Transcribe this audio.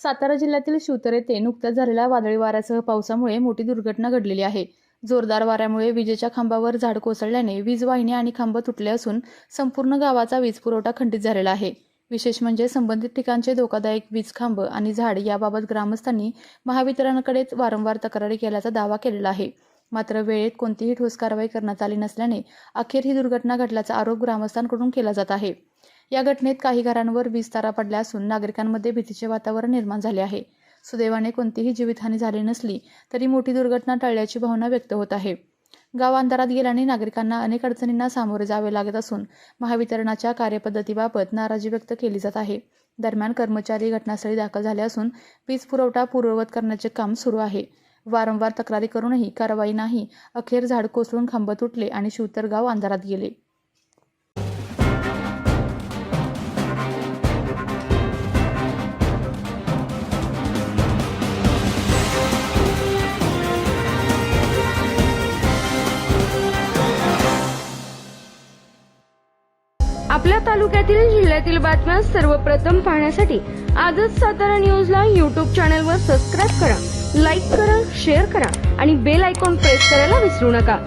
सातारा जिल्ह्यातील शिवतर येथे नुकत्याच झालेल्या वादळी वाऱ्यासह पावसामुळे मोठी दुर्घटना घडलेली आहे। जोरदार वाऱ्यामुळे विजेच्या खांबावर झाड कोसळल्याने वीज वाहिनी आणि खांब तुटले असून संपूर्ण गावाचा वीज पुरवठा खंडित झालेला आहे। विशेष म्हणजे संबंधित ठिकाणचे धोकादायक वीज खांब आणि झाड याबाबत ग्रामस्थांनी महावितरणकडे वारंवार तक्रारी केल्याचा दावा केलेला आहे। मात्र वेळेत कोणतीही ठोस कारवाई करण्यात आली नसल्याने अखेर ही दुर्घटना घडल्याचा आरोप ग्रामस्थांकडून केला जात आहे। या घटनेत काही घरांवर वीज तारा पडल्या असून नागरिकांमध्ये भीतीचे वातावरण निर्माण झाले आहे। सुदैवाने कोणतीही जीवितहानी झाली नसली तरी मोठी दुर्घटना टळल्याची भावना व्यक्त होत आहे। गाव अंधारात गेल्याने नागरिकांना अनेक अडचणींना सामोरे जावे लागत असून महावितरणच्या कार्यपद्धतीबाबत नाराजी व्यक्त केली जात आहे। दरम्यान कर्मचारी घटनास्थळी दाखल झाले असून वीज पुरवठा पूर्ववत करण्याचे काम सुरू आहे। वारंवार तक्रारी करूनही कारवाई नाही। अखेर झाड कोसळून खांब तुटले आणि शिवतर गाव अंधारात गेले। आपल्या तालुक्यातील जिल्ह्यातील बातम्या सर्वप्रथम पाहण्यासाठी आजच सातारा न्यूजला YouTube चॅनलवर सबस्क्राईब करा, लाईक करा, शेअर करा आणि बेल आयकॉन प्रेस करायला विसरू नका।